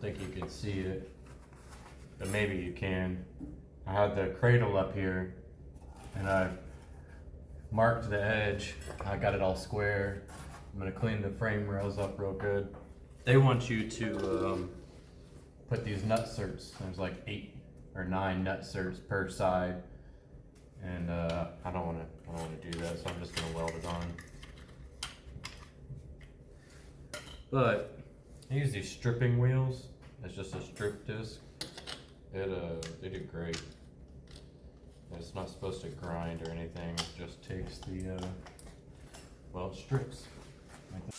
think you can see it, but maybe you can. I had the cradle up here and I marked the edge. I got it all square. I'm gonna clean the frame rails up real good. They want you to put these nut certs. There's like 8 or 9 nut certs per side, and I don't want to do that, so I'm just gonna weld it on. But I use these stripping wheels. It's just a strip disc. They do great. It's not supposed to grind or anything. It just takes the well, it strips. Like that.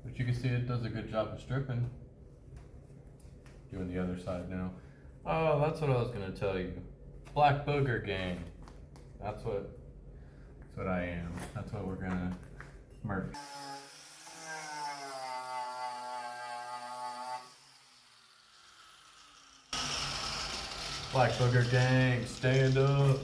But you can see it does a good job of stripping. Doing the other side now. Oh, that's what I was gonna tell you. Black Booger Gang. That's what I am. That's what we're gonna merge. Black Booger Gang, stand up.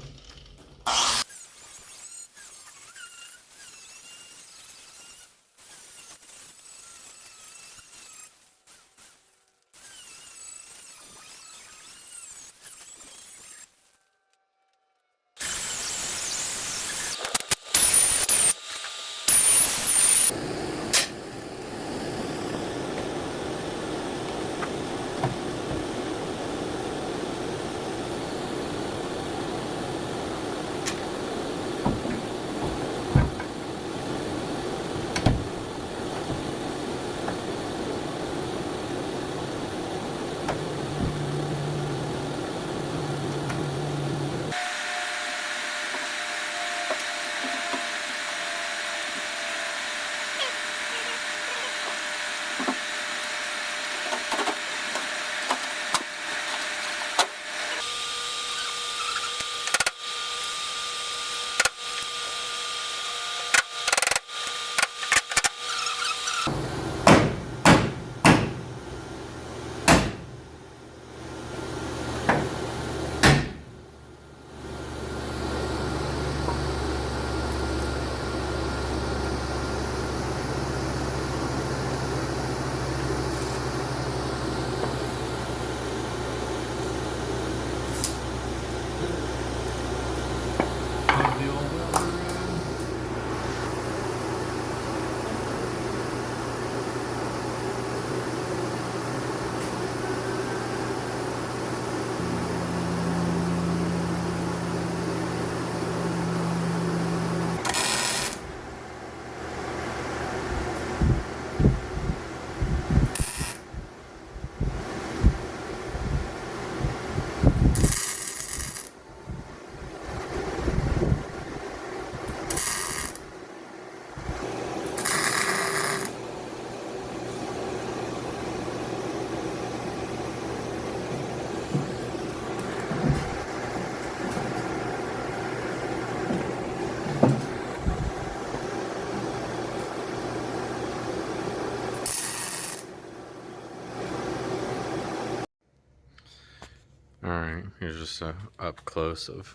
Alright, here's just a up close of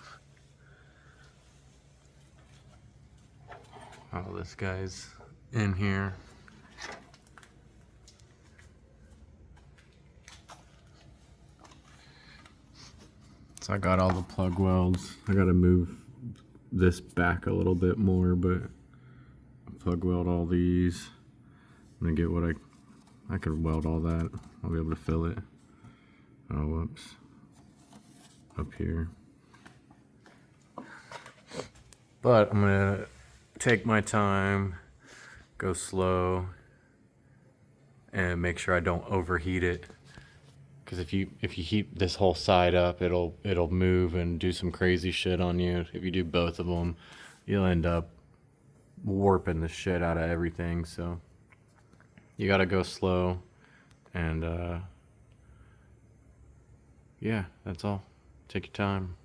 how this guy's in here. So I got all the plug welds. I gotta move this back a little bit more, but plug weld all these. I'm gonna get what I could weld all that. I'll be able to fill it. Oh, whoops. Up here. But I'm gonna take my time, go slow, and make sure I don't overheat it. Because if you heat this whole side up, it'll move and do some crazy shit on you. If you do both of them, you'll end up warping the shit out of everything. So you gotta go slow, and yeah, that's all. Take your time.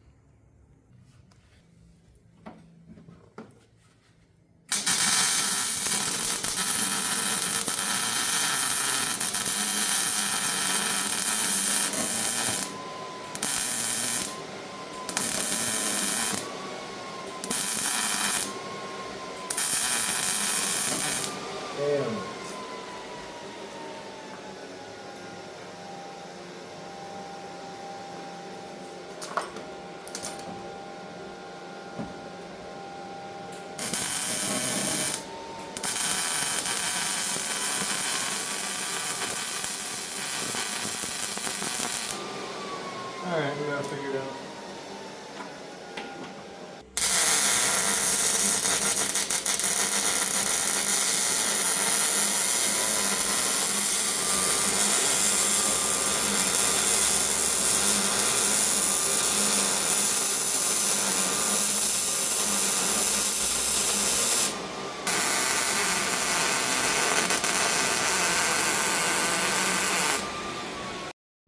Alright, we gotta figure it out.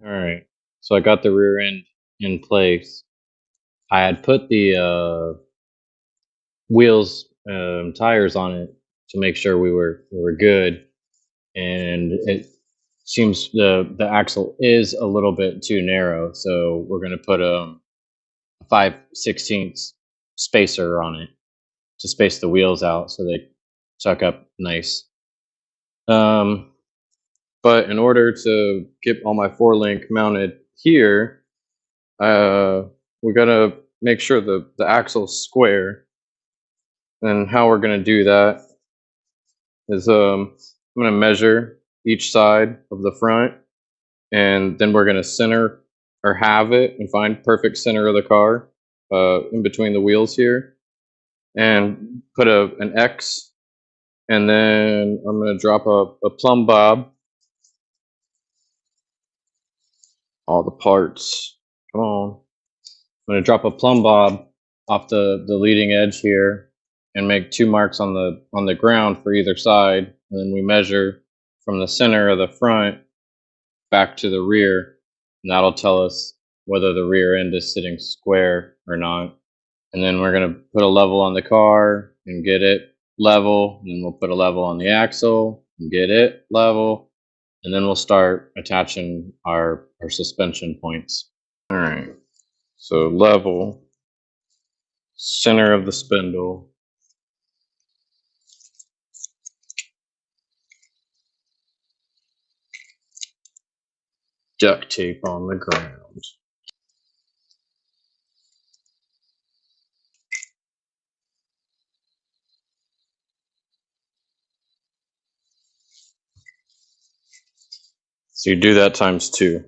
Alright, so I got the rear end in place. I had put the wheels, tires on it to make sure we were good, and it seems the axle is a little bit too narrow, so we're gonna put a 5/16 spacer on it to space the wheels out so they suck up nice. But in order to get all my 4-link mounted here, we gotta make sure the axle's square. And how we're gonna do that is I'm gonna measure each side of the front, and then we're gonna center or have it and find perfect center of the car in between the wheels here, and put an X, and then I'm gonna drop a plumb bob. All the parts. Come on. I'm gonna drop a plumb bob off the leading edge here and make 2 marks on the ground for either side, and then we measure from the center of the front back to the rear, and that'll tell us whether the rear end is sitting square or not. And then we're gonna put a level on the car and get it level, and then we'll put a level on the axle and get it level, and then we'll start attaching our suspension points. All right, so level, center of the spindle, duct tape on the ground. So you do that times 2.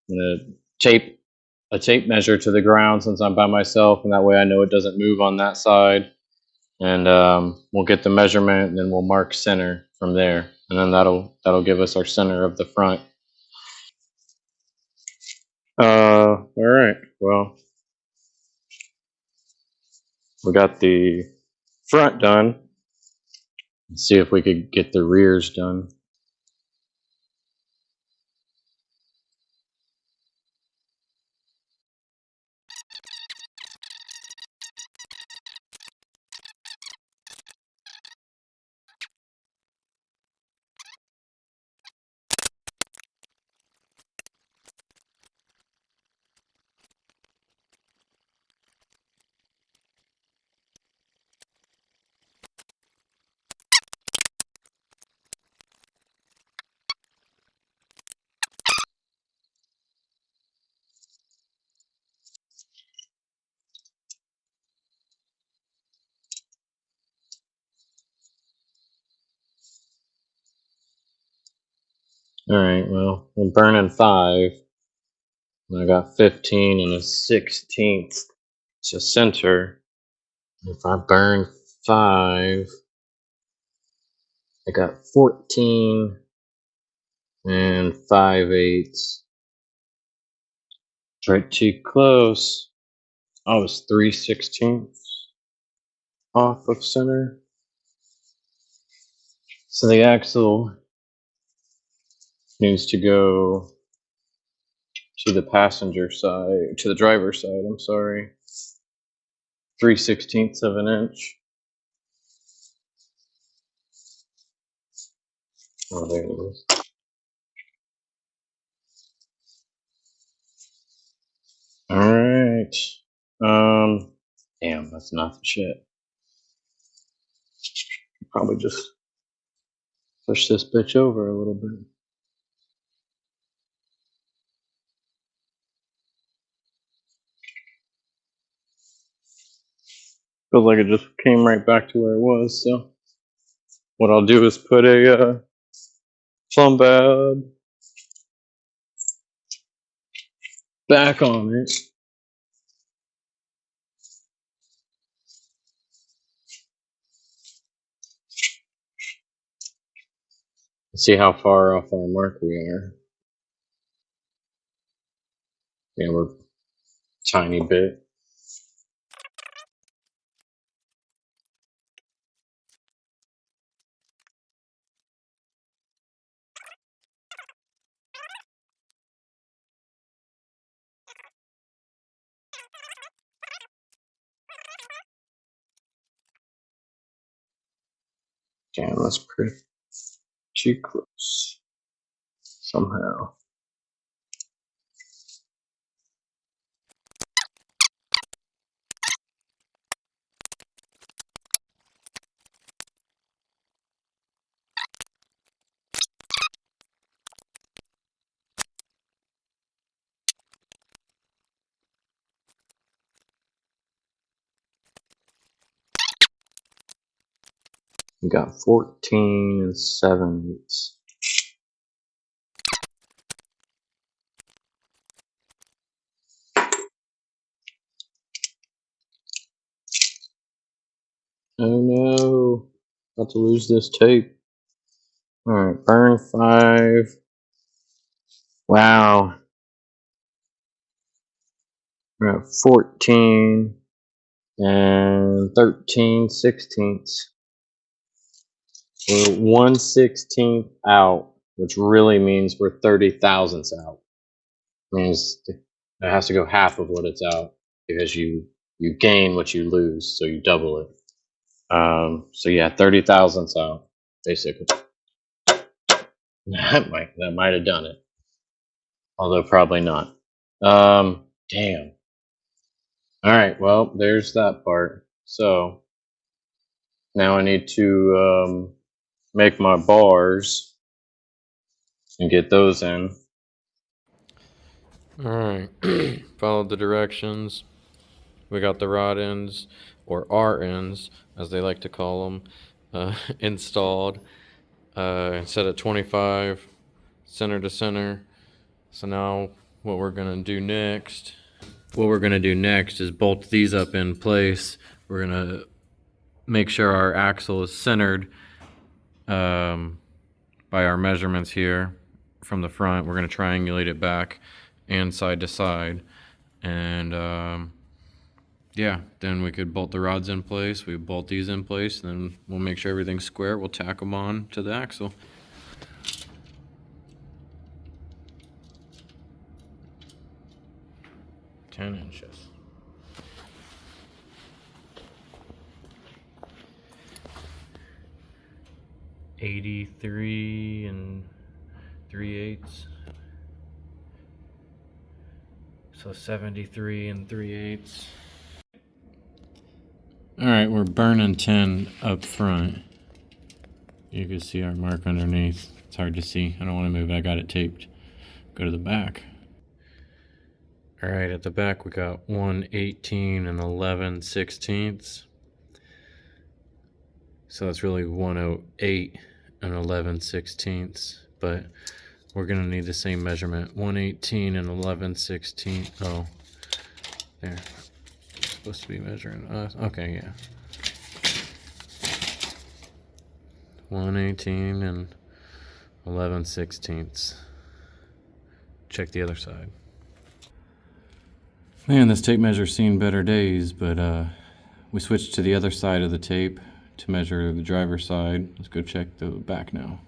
I'm gonna tape a tape measure to the ground since I'm by myself, and that way I know it doesn't move on that side. And we'll get the measurement, and then we'll mark center from there, and then that'll give us our center of the front. All right. Well, we got the front done. Let's see if we could get the rears done. All right. Well, I'm burning 5. And I got 15 and a 16th to center. If I burn 5, I got 14 and 5/8. Right too close. I was 3/16 off of center. So the axle needs to go to the passenger side, to the driver's side, I'm sorry. 3/16 of an inch. Oh, there it is. All right. Damn, that's not the shit. Probably just push this bitch over a little bit. Feels like it just came right back to where it was. So what I'll do is put a plumb pad back on it. See how far off our mark we are. Yeah, we're a tiny bit. Damn, that's pretty close somehow. We got 14 7/8. Oh no, about to lose this tape. Alright, burn 5. Wow. We're at 14 and 13/16. We're 1/16 out, which really means we're 30 thousandths out. Means it has to go half of what it's out because you gain what you lose, so you double it. So yeah, 30 thousandths out, basically. That might have done it, although probably not. Damn. All right, well, there's that part. So now I need to make my bars and get those in. All right, followed the directions. We got the rod ends, or R ends, as they like to call them, installed. Set at 25, center to center. So now what we're gonna do next is bolt these up in place. We're gonna make sure our axle is centered by our measurements here from the front. We're gonna triangulate it back and side to side, and yeah, then we could bolt the rods in place. We bolt these in place, and then we'll make sure everything's square. We'll tack them on to the axle. Ten inches. $83 3/8. So 73 3/8. All right, we're burning 10 up front. You can see our mark underneath. It's hard to see. I don't want to move it. I got it taped. Go to the back. All right, at the back we got 118 11/16. So it's really 108 11/16. But we're gonna need the same measurement. 118 11/16. Oh, there. Supposed to be measuring us. Okay, yeah. 118 11/16. Check the other side. Man, this tape measure's seen better days, but we switched to the other side of the tape to measure the driver's side. Let's go check the back now.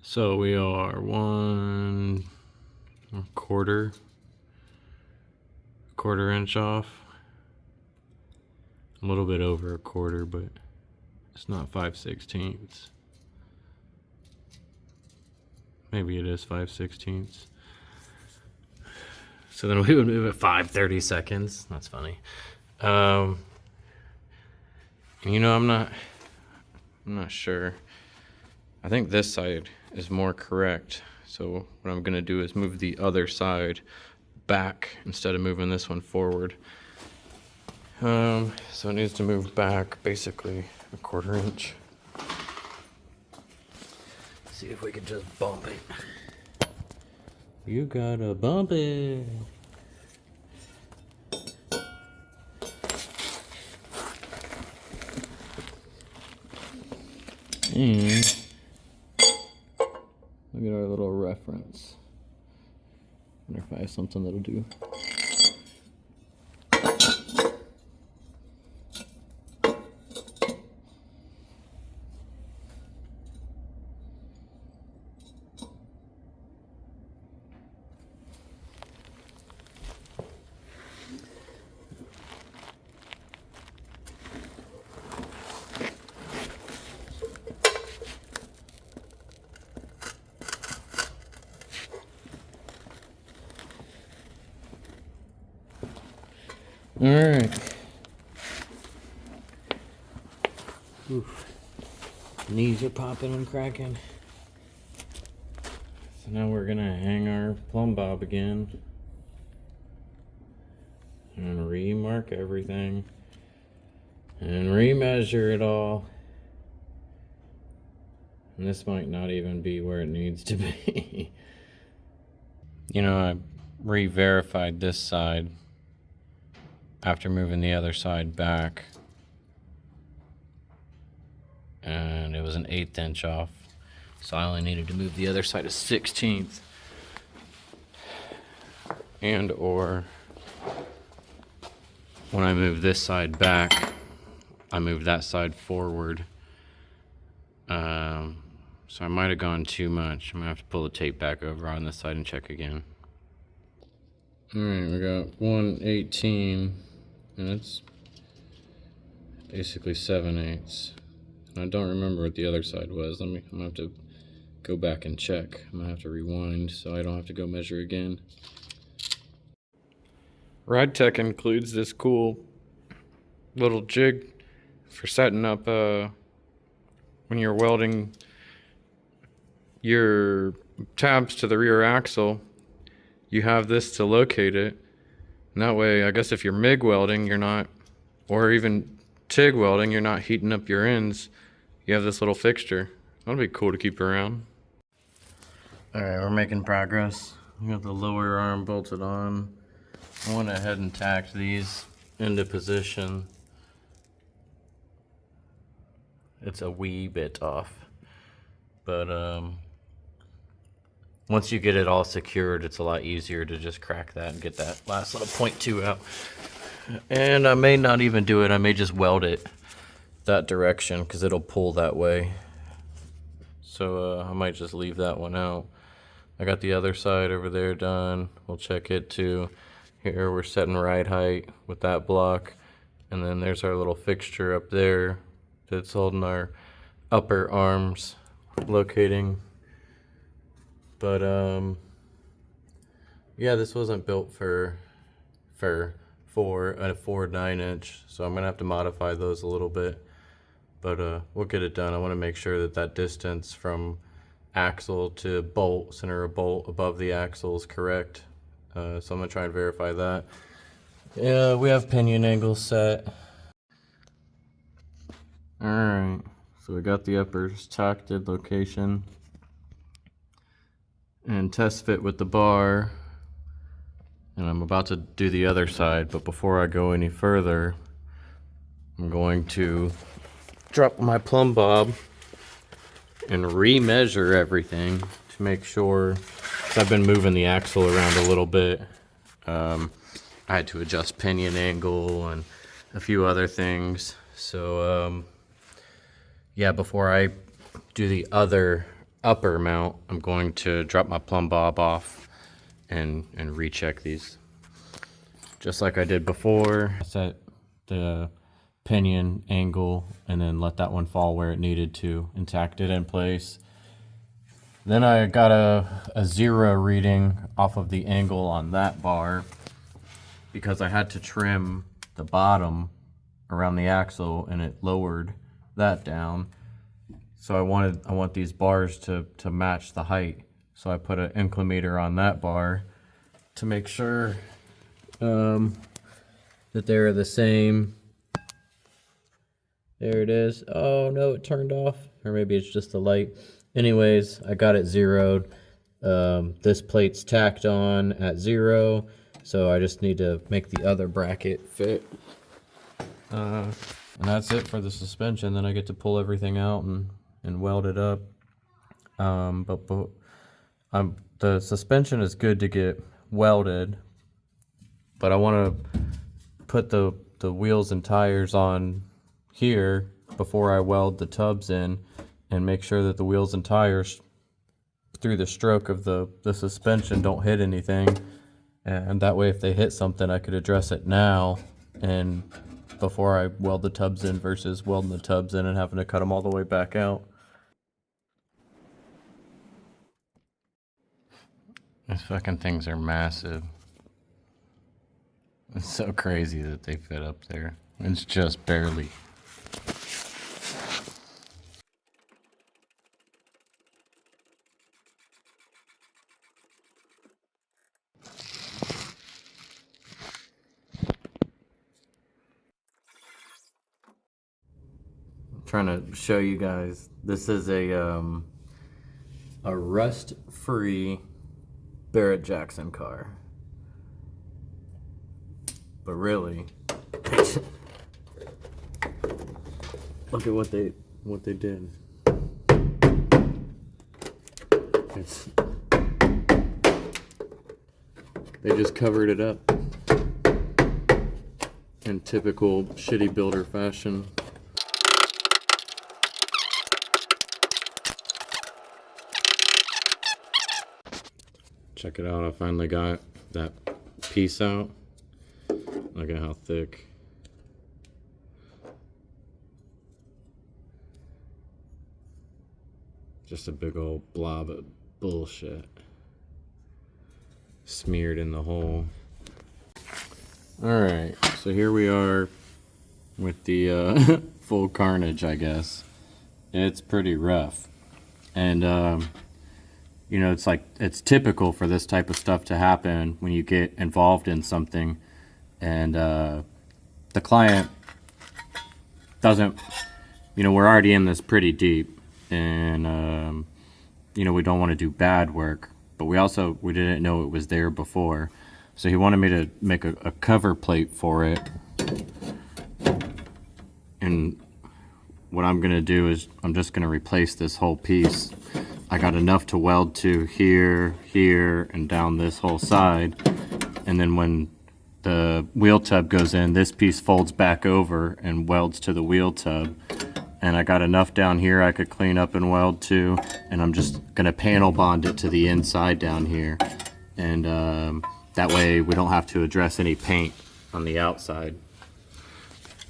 So we are 1/4 inch off. A little bit over 1/4, but it's not 5/16. Maybe it is 5/16. So then we would move at 5/32. That's funny. You know, I'm not sure. I think this side is more correct. So what I'm gonna do is move the other side back instead of moving this one forward. So it needs to move back basically a 1/4 inch. See if we can just bump it. You gotta bump it. And look at our little reference. Wonder if I have something that'll do. All right. Oof. Knees are popping and cracking. So now we're gonna hang our plumb bob again and remark everything and remeasure it all. And this might not even be where it needs to be. You know, I re-verified this side after moving the other side back, and it was an 1/8 inch off, so I only needed to move the other side a 1/16, and or when I move this side back, I move that side forward. So I might have gone too much. I'm gonna have to pull the tape back over on this side and check again. All right, we got 1/18. And it's basically 7/8. And I don't remember what the other side was. I'm gonna have to go back and check. I'm gonna have to rewind so I don't have to go measure again. Ride Tech includes this cool little jig for setting up when you're welding your tabs to the rear axle. You have this to locate it. And that way, I guess if you're MIG welding, you're not, or even TIG welding, you're not heating up your ends. You have this little fixture. That'll be cool to keep around. All right, we're making progress. We got the lower arm bolted on. I went ahead and tacked these into position. It's a wee bit off, but once you get it all secured, it's a lot easier to just crack that and get that last little 0.2 out. And I may not even do it. I may just weld it that direction because it'll pull that way. So I might just leave that one out. I got the other side over there done. We'll check it too. Here we're setting ride height with that block. And then there's our little fixture up there that's holding our upper arms, locating. But yeah, this wasn't built for a 4 9-inch, so I'm gonna have to modify those a little bit. But we'll get it done. I want to make sure that that distance from axle to bolt, center of bolt above the axle is correct. So I'm gonna try and verify that. Yeah, we have pinion angles set. All right, so we got the uppers tacked at location. And test fit with the bar, and I'm about to do the other side, but before I go any further, I'm going to drop my plumb bob and re-measure everything to make sure, because I've been moving the axle around a little bit. I had to adjust pinion angle and a few other things, so yeah, before I do the other upper mount, I'm going to drop my plumb bob off and recheck these. Just like I did before, set the pinion angle and then let that one fall where it needed to and tacked it in place. Then I got a 0 reading off of the angle on that bar because I had to trim the bottom around the axle and it lowered that down. So I want these bars to match the height. So I put an inclinometer on that bar to make sure that they're the same There it is. Oh no, it turned off. Or maybe it's just the light. Anyways, I got it zeroed. This plate's tacked on at 0, so I just need to make the other bracket fit. And that's it for the suspension. Then I get to pull everything out and weld it up. The suspension is good to get welded, but I want to put the wheels and tires on here before I weld the tubs in, and make sure that the wheels and tires through the stroke of the suspension don't hit anything, and that way if they hit something I could address it now and before I weld the tubs in, versus welding the tubs in and having to cut them all the way back out. These fucking things are massive. It's so crazy that they fit up there. It's just barely. I'm trying to show you guys. This is a rust-free Barrett-Jackson car. But really, look at what they did. They just covered it up in typical shitty builder fashion. Check it out, I finally got that piece out. Look at how thick. Just a big old blob of bullshit smeared in the hole. Alright, so here we are with the full carnage, I guess. It's pretty rough. And you know, it's typical for this type of stuff to happen when you get involved in something, and the client doesn't, you know, we're already in this pretty deep, and you know, we don't want to do bad work, but we didn't know it was there before, so he wanted me to make a cover plate for it. And what I'm gonna do is I'm just gonna replace this whole piece. I got enough to weld to here, here, and down this whole side. And then when the wheel tub goes in, this piece folds back over and welds to the wheel tub. And I got enough down here I could clean up and weld to. And I'm just gonna panel bond it to the inside down here. And that way we don't have to address any paint on the outside.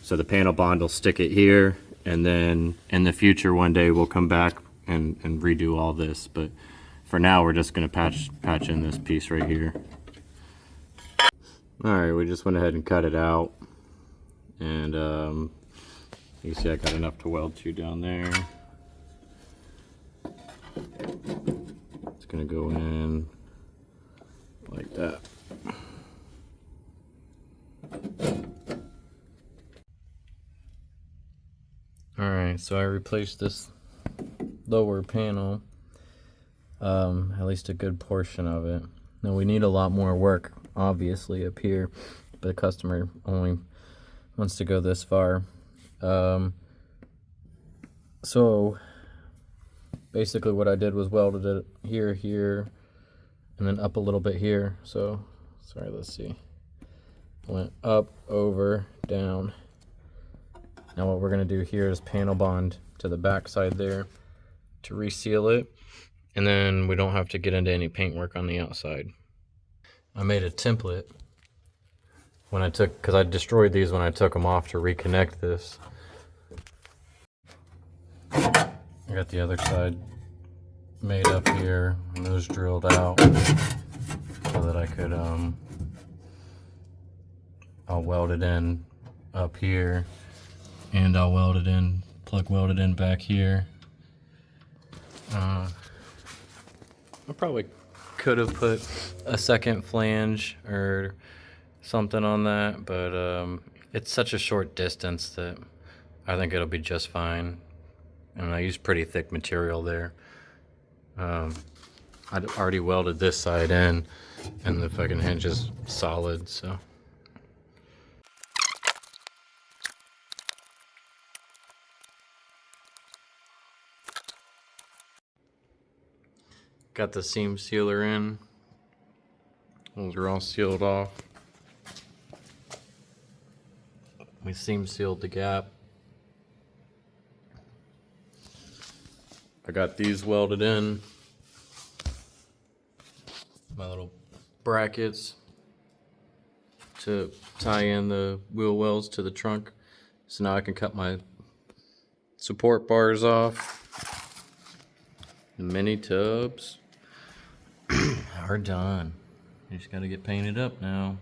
So the panel bond will stick it here, and then in the future one day we'll come back and redo all this, but for now we're just going to patch in this piece right here. Alright, we just went ahead and cut it out, and you see I got enough to weld to down there. It's going to go in like that. Alright, so I replaced this lower panel, at least a good portion of it. Now we need a lot more work, obviously, up here, but the customer only wants to go this far. So basically what I did was welded it here, here, and then up a little bit here. So, sorry, let's see. Went up, over, down. Now what we're going to do here is panel bond to the back side there to reseal it, and then we don't have to get into any paint work on the outside. I made a template when I took, because I destroyed these when I took them off to reconnect this. I got the other side made up here and those drilled out so that I could I'll weld it in up here, and I'll weld it in, plug weld it in back here. I probably could have put a second flange or something on that, but it's such a short distance that I think it'll be just fine. And I used pretty thick material there. I'd already welded this side in, and the fucking hinge is solid, so. Got the seam sealer in. Those are all sealed off. We seam sealed the gap. I got these welded in. My little brackets to tie in the wheel wells to the trunk. So now I can cut my support bars off. The mini tubs are done. You just gotta get painted up now.